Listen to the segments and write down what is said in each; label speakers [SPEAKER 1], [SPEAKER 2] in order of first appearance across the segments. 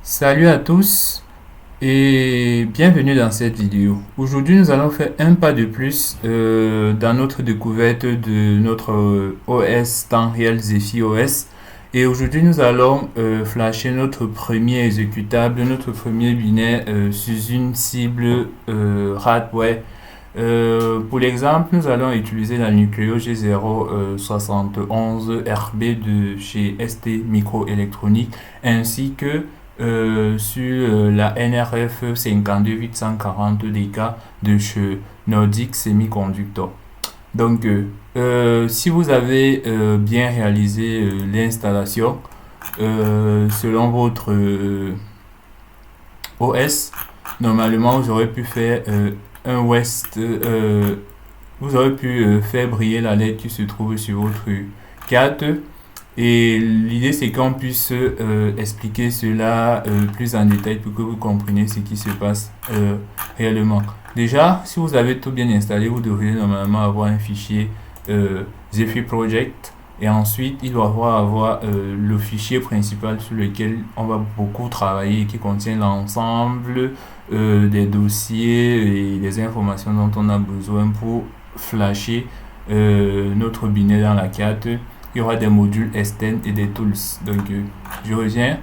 [SPEAKER 1] Salut à tous et bienvenue dans cette vidéo. Aujourd'hui, nous allons faire un pas de plus dans notre découverte de notre OS temps réel Zephyr OS. Et aujourd'hui, nous allons flasher notre premier exécutable, notre premier binaire sur une cible hardware. Pour l'exemple, nous allons utiliser la Nucleo G071RB de chez ST Microélectronique ainsi que sur la NRF 52840DK de chez Nordic Semiconductor. Donc, si vous avez bien réalisé l'installation selon votre OS, normalement vous aurez pu faire un West, vous aurez pu faire briller la LED qui se trouve sur votre carte. Et l'idée, c'est qu'on puisse expliquer cela plus en détail pour que vous compreniez ce qui se passe réellement. Déjà, si vous avez tout bien installé, vous devriez normalement avoir un fichier Zephyr Project. Et ensuite, il doit avoir le fichier principal sur lequel on va beaucoup travailler et qui contient l'ensemble des dossiers et des informations dont on a besoin pour flasher notre binaire dans la carte. Il y aura des modules externes et des tools. Donc, je reviens.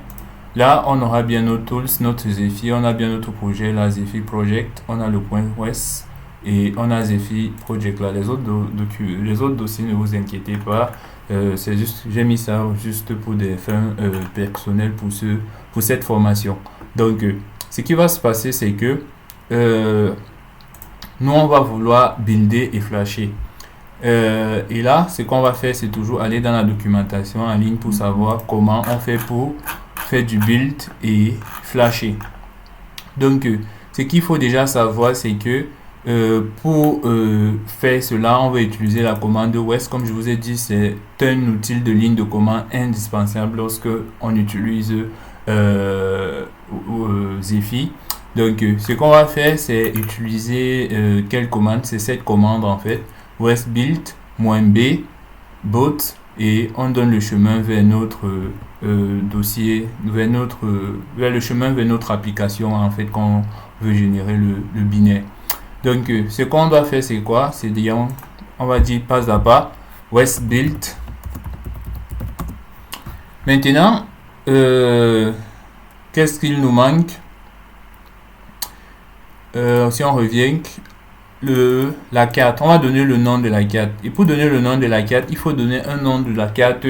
[SPEAKER 1] Là, on aura bien nos tools, notre Zephyr, on a bien notre projet, la Zephyr Project, on a le point OS et on a Zephyr Project là. Les autres dossiers, ne vous inquiétez pas. C'est juste, j'ai mis ça juste pour des fins personnelles pour cette formation. Donc, ce qui va se passer, c'est que nous, on va vouloir builder et flasher. Et là, ce qu'on va faire, c'est toujours aller dans la documentation en ligne pour savoir comment on fait pour faire du build et flasher. Donc, ce qu'il faut déjà savoir, c'est que pour faire cela, on va utiliser la commande WES. Comme je vous ai dit, c'est un outil de ligne de commande indispensable lorsque on utilise Zephyr. Donc, ce qu'on va faire, c'est utiliser quelle commande? C'est cette commande en fait. West build -b bot et on donne le chemin vers notre dossier, vers le chemin vers notre application en fait quand on veut générer le binaire. Donc ce qu'on doit faire, c'est quoi? C'est dire, on va dire pas à pas west build. Maintenant, qu'est-ce qu'il nous manque? Si on revient, la carte, on va donner le nom de la carte. Et pour donner le nom de la carte, il faut donner un nom de la carte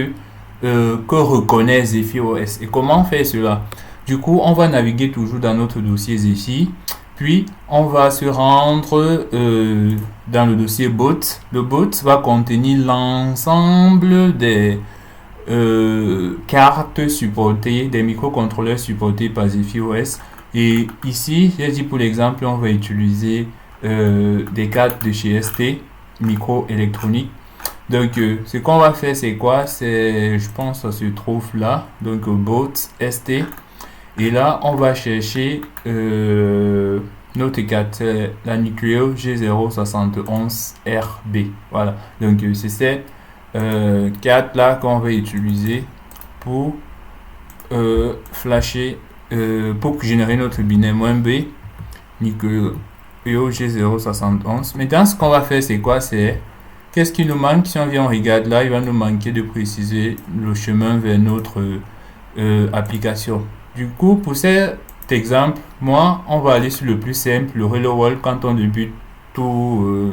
[SPEAKER 1] que reconnaît Zephyr OS. Et comment faire cela? Du coup, on va naviguer toujours dans notre dossier Zephyr. Puis, on va se rendre dans le dossier bot. Le bot va contenir l'ensemble des cartes supportées, des microcontrôleurs supportés par Zephyr OS. Et ici, j'ai dit pour l'exemple, on va utiliser des cartes de chez ST Microélectronique. Donc ce qu'on va faire, c'est quoi? C'est, je pense, ça se trouve là. Donc bot ST et là on va chercher notre carte, la Nucleo G071RB. Voilà, donc c'est cette carte là qu'on va utiliser pour flasher, pour générer notre binaire -b Nucleo G071. Maintenant, ce qu'on va faire, c'est quoi? C'est qu'est-ce qui nous manque? Si on vient, on regarde là, il va nous manquer de préciser le chemin vers notre application. Du coup, pour cet exemple, moi, on va aller sur le plus simple, le Hello World, quand on débute tout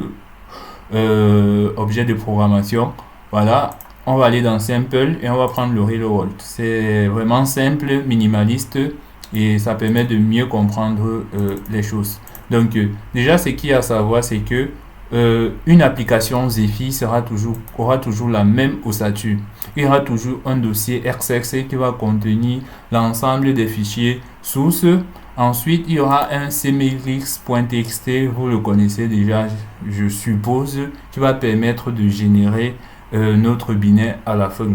[SPEAKER 1] objet de programmation. Voilà, on va aller dans Simple et on va prendre le Hello World. C'est vraiment simple, minimaliste et ça permet de mieux comprendre les choses. Donc, déjà, ce qu'il y a à savoir, c'est que une application Zephyr aura toujours la même ossature. Il y aura toujours un dossier XXC qui va contenir l'ensemble des fichiers sources. Ensuite, il y aura un cmx.txt, vous le connaissez déjà, je suppose, qui va permettre de générer notre binaire à la fin.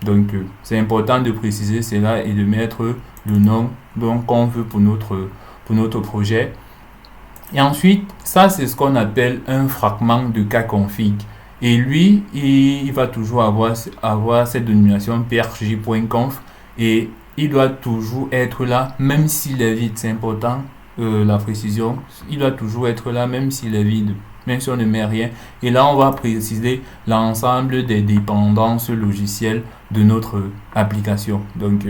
[SPEAKER 1] Donc, c'est important de préciser cela et de mettre le nom qu'on veut pour notre projet. Et ensuite, ça c'est ce qu'on appelle un fragment de cas config. Et lui, il va toujours avoir cette dénomination prj.conf. Et il doit toujours être là, même s'il est vide. C'est important, la précision. Il doit toujours être là, même s'il est vide, même si on ne met rien. Et là, on va préciser l'ensemble des dépendances logicielles de notre application. Donc,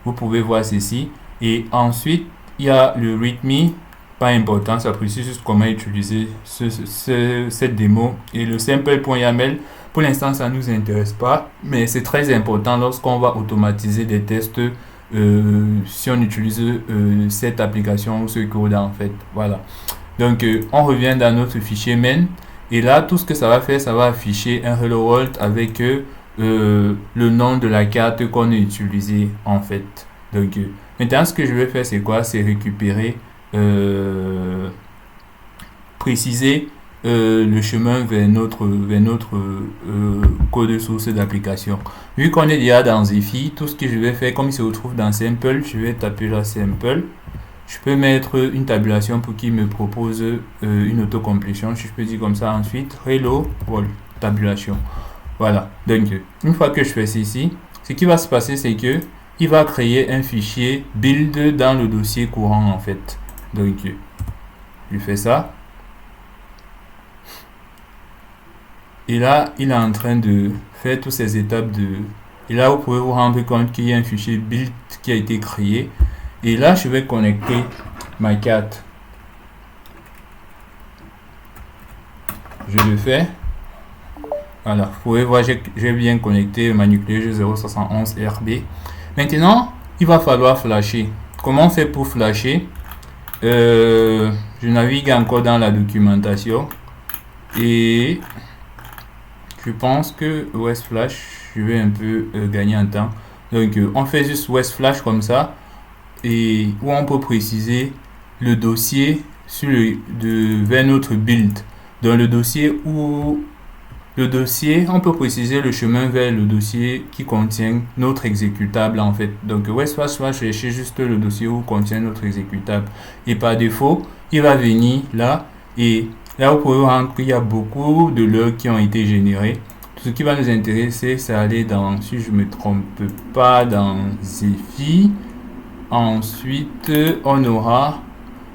[SPEAKER 1] vous pouvez voir ceci. Et ensuite, il y a le README. Pas important, ça précise juste comment utiliser cette démo. Et le simple.yaml, pour l'instant, ça ne nous intéresse pas, mais c'est très important lorsqu'on va automatiser des tests si on utilise cette application ou ce code en fait. Voilà. Donc, on revient dans notre fichier main. Et là, tout ce que ça va faire, ça va afficher un hello world avec le nom de la carte qu'on a utilisée en fait. Donc, maintenant, ce que je vais faire, c'est quoi? C'est récupérer, préciser le chemin vers notre code source d'application. Vu qu'on est déjà dans Zephy, tout ce que je vais faire, comme il se retrouve dans Simple, je vais taper là Simple. Je peux mettre une tabulation pour qu'il me propose une autocomplétion. Si je peux dire comme ça ensuite, hello world, tabulation. Voilà. Donc, une fois que je fais ceci, ce qui va se passer, c'est que il va créer un fichier build dans le dossier courant en fait. Donc, je fais ça. Et là, il est en train de faire toutes ces étapes de... Et là, vous pouvez vous rendre compte qu'il y a un fichier build qui a été créé. Et là, je vais connecter ma carte. Je le fais. Voilà, vous pouvez voir, j'ai bien connecté ma nucléaire 071 RB. Maintenant, il va falloir flasher. Comment on fait pour flasher? Je navigue encore dans la documentation. Et je pense que West Flash, je vais un peu gagner en temps. Donc, on fait juste West Flash comme ça. Et où on peut préciser le dossier vers notre build. Dans le dossier on peut préciser le chemin vers le dossier qui contient notre exécutable en fait. Donc West Flash va chercher juste le dossier où contient notre exécutable. Et par défaut, il va venir là. Et là, vous pouvez voir qu'il y a beaucoup de logs qui ont été générés. Ce qui va nous intéresser, c'est aller dans, si je ne me trompe pas, dans Zephy. Ensuite, on aura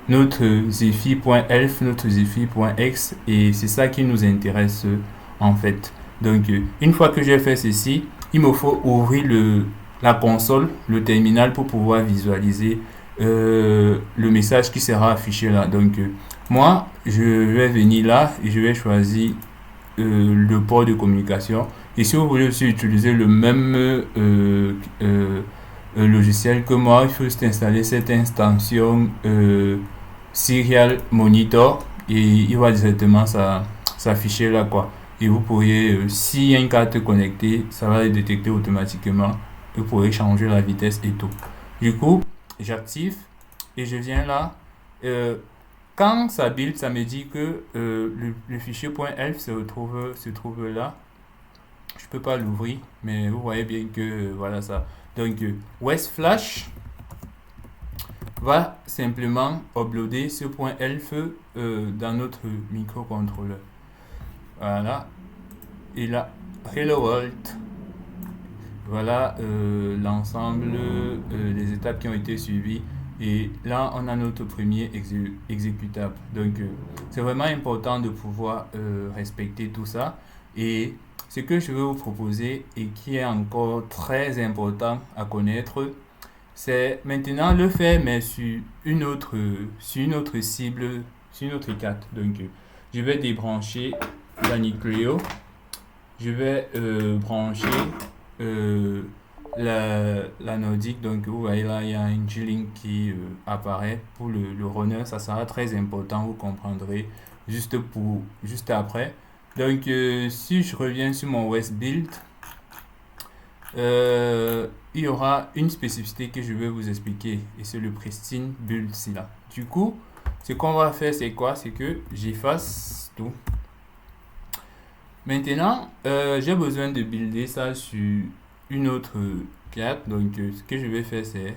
[SPEAKER 1] notre Zephy.elf, notre Zephy.x et c'est ça qui nous intéresse en fait. Donc, une fois que j'ai fait ceci, il me faut ouvrir la console, le terminal pour pouvoir visualiser le message qui sera affiché là. Donc, moi, je vais venir là et je vais choisir le port de communication. Et si vous voulez aussi utiliser le même logiciel que moi, il faut juste installer cette extension Serial Monitor et il va directement s'afficher là quoi. Et vous pourriez, s'il y a une carte connectée, ça va le détecter automatiquement. Vous pourrez changer la vitesse et tout. Du coup, j'active et je viens là. Quand ça build, ça me dit que le fichier .elf se trouve là. Je peux pas l'ouvrir, mais vous voyez bien que voilà ça. Donc, West Flash va simplement uploader ce .elf dans notre microcontrôleur. Voilà. Et là, Hello World. Voilà l'ensemble des étapes qui ont été suivies. Et là, on a notre premier exécutable. Donc, c'est vraiment important de pouvoir respecter tout ça. Et ce que je veux vous proposer et qui est encore très important à connaître, c'est maintenant le faire, mais sur une autre cible, sur une autre carte. Donc, je vais débrancher la Nucleo. Je vais brancher la nordique. Donc, vous voyez là, il y a un G-Link qui apparaît pour le runner. Ça sera très important, vous comprendrez juste après. Donc, si je reviens sur mon West Build, il y aura une spécificité que je vais vous expliquer et c'est le Pristine Build ici là. Du coup, ce qu'on va faire, c'est quoi? C'est que j'efface tout. Maintenant, j'ai besoin de builder ça sur une autre carte. Donc, ce que je vais faire, c'est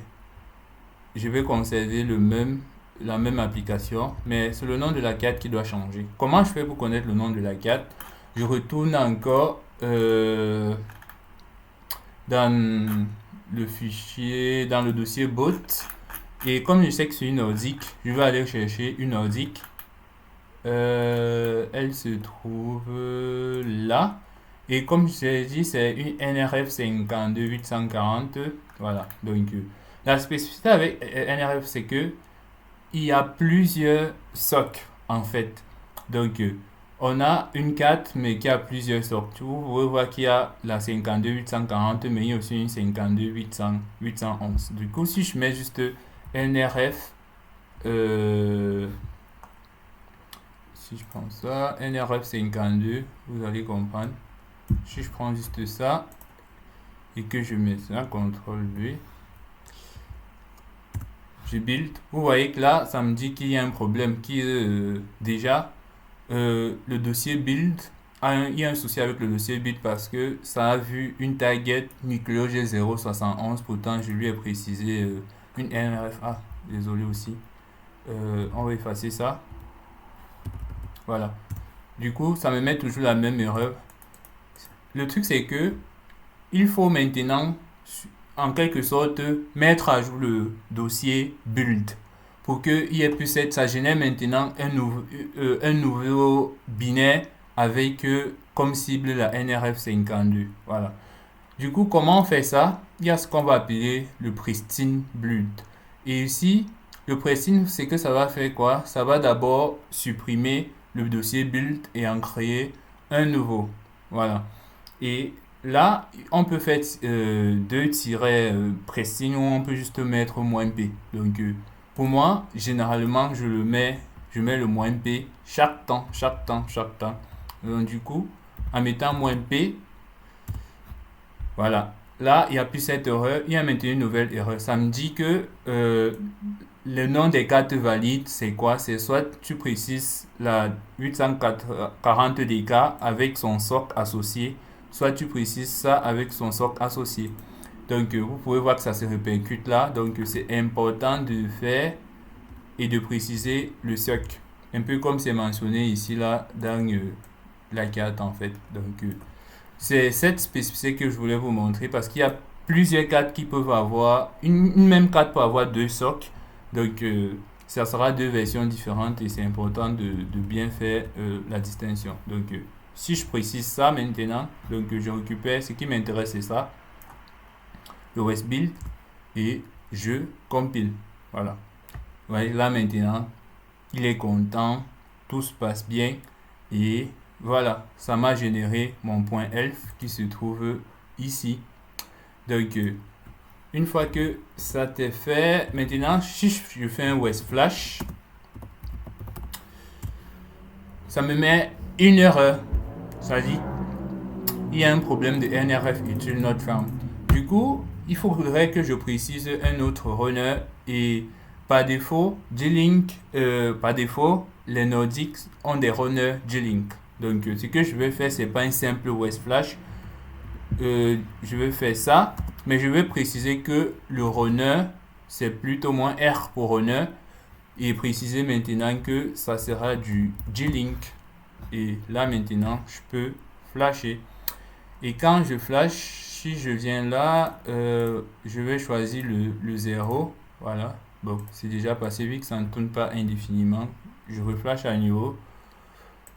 [SPEAKER 1] je vais conserver la même application, mais c'est le nom de la carte qui doit changer. Comment je fais pour connaître le nom de la carte? Je retourne encore dans le fichier dans le dossier bot. Et comme je sais que c'est une nordique, je vais aller chercher une nordique. Elle se trouve là. Et comme je l'ai dit, c'est une NRF 52840. Voilà. Donc, la spécificité avec NRF, c'est que il y a plusieurs socs en fait. Donc, on a une carte, mais qui a plusieurs socs. Vous pouvez voir qu'il y a la 52840, mais il y a aussi une 52811. Du coup, si je mets juste NRF, si je prends ça, NRF 52, vous allez comprendre. Si je prends juste ça et que je mets ça, CTRL V, je build, vous voyez que là, ça me dit qu'il y a un problème qui est déjà le dossier build. Il y a un souci avec le dossier build parce que ça a vu une target nucléo G071, pourtant je lui ai précisé une NRF. Ah, désolé aussi. On va effacer ça. Voilà. Du coup, ça me met toujours la même erreur. Le truc, c'est que il faut maintenant, en quelque sorte, mettre à jour le dossier build pour qu'il y ait plus cette, ça génère maintenant un nouveau binaire avec comme cible la NRF 52. Voilà. Du coup, comment on fait ça? Il y a ce qu'on va appeler le pristine build. Et ici, le pristine, c'est que ça va faire quoi? Ça va d'abord supprimer le dossier build et en créer un nouveau. Voilà. Et là, on peut faire deux tirets pristine ou on peut juste mettre -p. Donc, pour moi, généralement, je mets le -p chaque temps. Donc, du coup, en mettant -p, voilà. Là, il n'y a plus cette erreur. Il y a maintenant une nouvelle erreur. Ça me dit que le nom des cartes valides, c'est quoi? C'est soit tu précises la 840 DK avec son socle associé, soit tu précises ça avec son socle associé. Donc, vous pouvez voir que ça se répercute là. Donc, c'est important de faire et de préciser le socle. Un peu comme c'est mentionné ici là dans la carte en fait. Donc, c'est cette spécificité que je voulais vous montrer parce qu'il y a plusieurs cartes qui peuvent avoir, une même carte peut avoir deux socles. Donc, ça sera deux versions différentes et c'est important de bien faire la distinction. Donc, si je précise ça maintenant, donc je récupère, ce qui m'intéresse c'est ça, le West Build et je compile. Voilà. Vous voyez, là maintenant, il est content, tout se passe bien et voilà, ça m'a généré mon point elf qui se trouve ici. Donc, une fois que ça t'est fait, maintenant, si je fais un West Flash, ça me met une erreur. Ça dit, il y a un problème de NRF util not found. Du coup, il faudrait que je précise un autre runner et par défaut, G-Link, par défaut, les Nordiques ont des runners G-Link. Donc, ce que je vais faire, c'est pas un simple West Flash. Je vais faire ça, mais je vais préciser que le runner, c'est plutôt moins R pour runner. Et préciser maintenant que ça sera du G-Link. Et là, maintenant, je peux flasher. Et quand je flash, si je viens là, je vais choisir le 0. Voilà. Bon, c'est déjà passé vu que ça ne tourne pas indéfiniment. Je reflash à nouveau.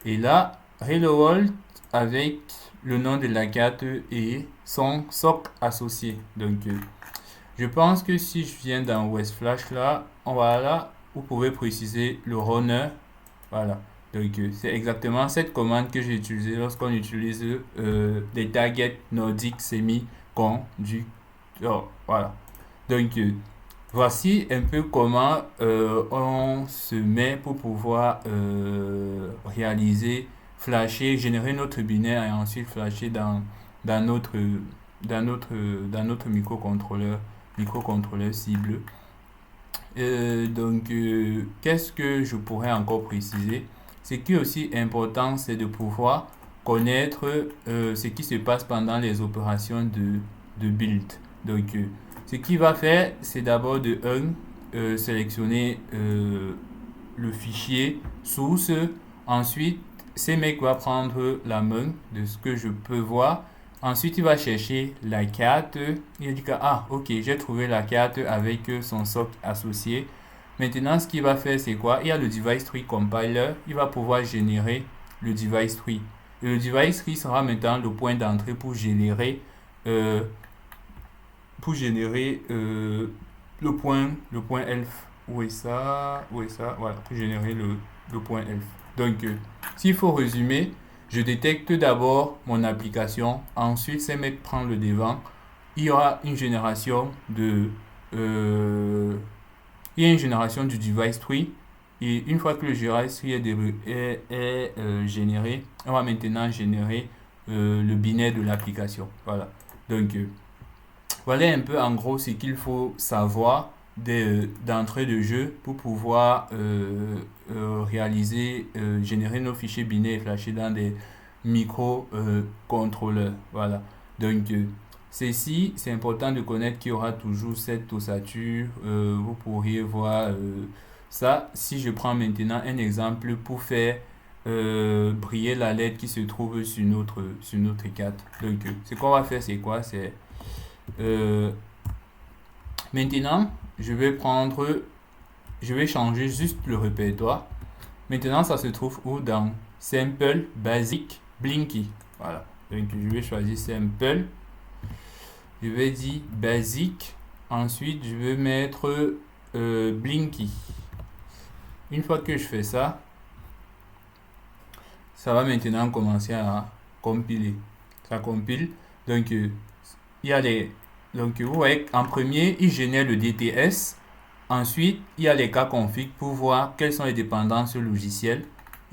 [SPEAKER 1] Et là, Hello World avec le nom de la carte et son socle associé. Donc, je pense que si je viens dans West Flash là, on va là, vous pouvez préciser le runner. Voilà. Donc, c'est exactement cette commande que j'ai utilisée lorsqu'on utilise des targets nordiques semi-conducteurs. Voilà. Donc, voici un peu comment on se met pour pouvoir réaliser, flasher, générer notre binaire et ensuite flasher dans notre microcontrôleur cible. Donc, qu'est-ce que je pourrais encore préciser? Ce qui est aussi important, c'est de pouvoir connaître ce qui se passe pendant les opérations de build. Donc, ce qu'il va faire, c'est d'abord de sélectionner le fichier source. Ensuite, CMake va prendre la main de ce que je peux voir Ensuite, il va chercher la carte. Il dit que, ah, ok, j'ai trouvé la carte avec son socle associé. Maintenant, ce qu'il va faire, c'est quoi? Il y a le device tree compiler. Il va pouvoir générer le device tree. Et le device tree sera maintenant le point d'entrée euh, pour générer le point elf. Où est ça? Où est ça? Voilà, pour générer le point elf. Donc, s'il faut résumer, je détecte d'abord mon application, ensuite c'est mettre prendre le devant. Il y aura une génération il y a une génération du device tree. Et une fois que le device tree est généré, on va maintenant générer le binaire de l'application. Voilà. Donc, voilà un peu en gros ce qu'il faut savoir d'entrée de jeu pour pouvoir générer nos fichiers binaires et flasher dans des micro-contrôleurs. Voilà. Donc, ceci, c'est important de connaître qu'il y aura toujours cette ossature. Vous pourriez voir ça. Si je prends maintenant un exemple pour faire briller la lettre qui se trouve sur notre carte. Donc, ce qu'on va faire, c'est quoi? C'est maintenant, je vais changer juste le répertoire. Maintenant, ça se trouve où? Dans Simple, Basic, Blinky. Voilà. Donc, je vais choisir Simple. Je vais dire Basic. Ensuite, je vais mettre Blinky. Une fois que je fais ça, ça va maintenant commencer à compiler. Ça compile. Donc, il y a les... Donc, vous voyez, en premier, il génère le DTS. Ensuite, il y a les cas config pour voir quelles sont les dépendances logicielles.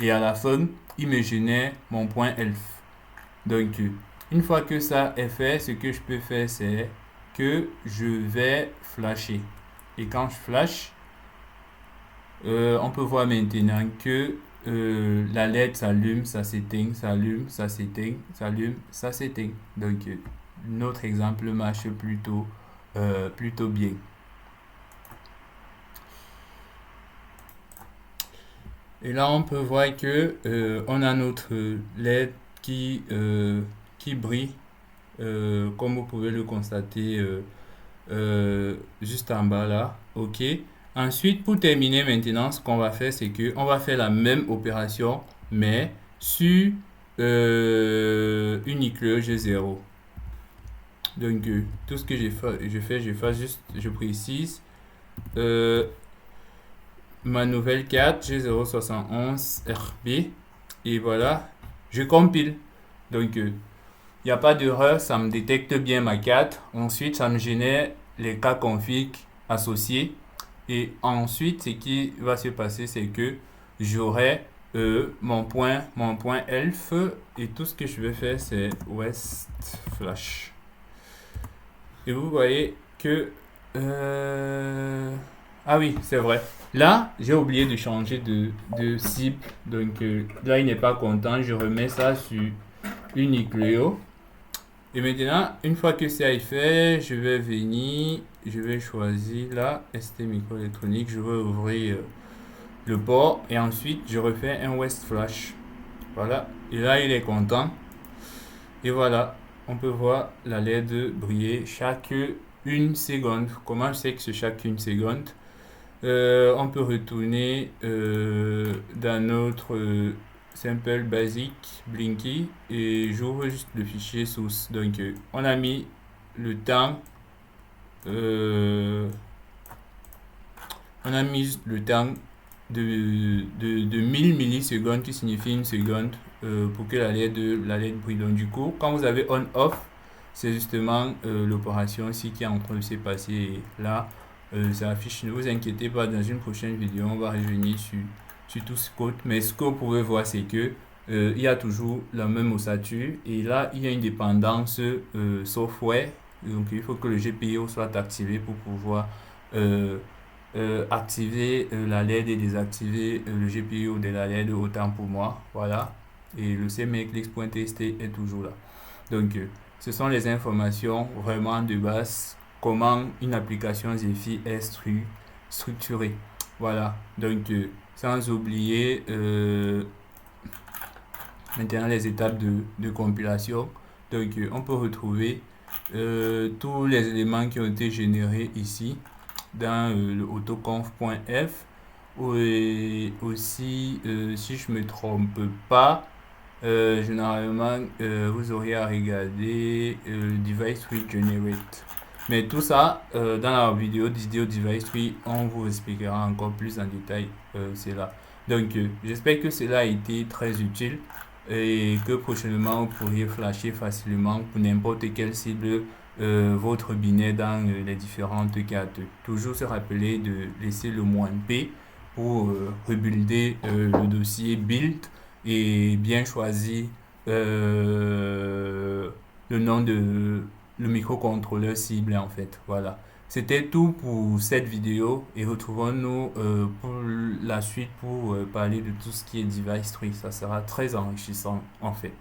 [SPEAKER 1] Et à la fin, il me génère mon point elf. Donc, une fois que ça est fait, ce que je peux faire, c'est que je vais flasher. Et quand je flash, on peut voir maintenant que la LED s'allume, ça s'éteint, s'allume, ça s'éteint, s'allume, ça s'éteint. Donc, notre exemple marche plutôt bien. Et là, on peut voir que on a notre LED qui brille, comme vous pouvez le constater juste en bas là. OK. Ensuite, pour terminer maintenant, ce qu'on va faire, c'est que on va faire la même opération, mais sur une éclaireur G0. Donc, tout ce que je précise ma nouvelle carte G071 RB et voilà, je compile. Donc, il n'y a pas d'erreur, ça me détecte bien ma carte. Ensuite, ça me génère les cas config associés. Et ensuite, ce qui va se passer, c'est que j'aurai mon point elf et tout ce que je vais faire, c'est west flash. Et vous voyez que ah oui, c'est vrai. Là, j'ai oublié de changer de cible. Donc là, il n'est pas content. Je remets ça sur Uniqlo. Et maintenant, une fois que ça est fait, je vais venir. Je vais choisir là, ST microélectronique. Je vais ouvrir le port. Et ensuite, je refais un West Flash. Voilà. Et là, il est content. Et voilà. On peut voir la LED briller chaque une seconde. Comment je sais que c'est chaque une seconde? On peut retourner dans notre simple basic Blinky et j'ouvre juste le fichier source. Donc on a mis le temps on a mis juste le temps de 1000 millisecondes qui signifie une seconde pour que la LED brille. Donc du coup, quand vous avez on off, c'est justement l'opération ici qui est en train de se passer. Et là, ça affiche. Ne vous inquiétez pas, dans une prochaine vidéo, on va revenir sur tout ce code. Mais ce que vous pouvez voir, c'est que il y a toujours la même ossature. Et là, il y a une dépendance software. Donc, il faut que le GPIO soit activé pour pouvoir activer la LED et désactiver le GPIO de la LED, autant pour moi. Voilà. Et le cmeclix.txt est toujours là. Donc, ce sont les informations vraiment de base. Comment une application Zephyr est structurée. Voilà. Donc, sans oublier maintenant les étapes de compilation. Donc on peut retrouver tous les éléments qui ont été générés ici dans le autoconf.f. Et aussi, si je me trompe pas, généralement vous aurez à regarder device tree generate. Mais tout ça, dans la vidéo device tree, on vous expliquera encore plus en détail cela. Donc j'espère que cela a été très utile et que prochainement vous pourriez flasher facilement pour n'importe quelle cible votre binaire dans les différentes cartes. Toujours se rappeler de laisser le "-p" pour rebuilder le dossier build et bien choisir le nom de le microcontrôleur cible en fait. Voilà. C'était tout pour cette vidéo et retrouvons-nous pour la suite pour parler de tout ce qui est device tree. Ça sera très enrichissant en fait.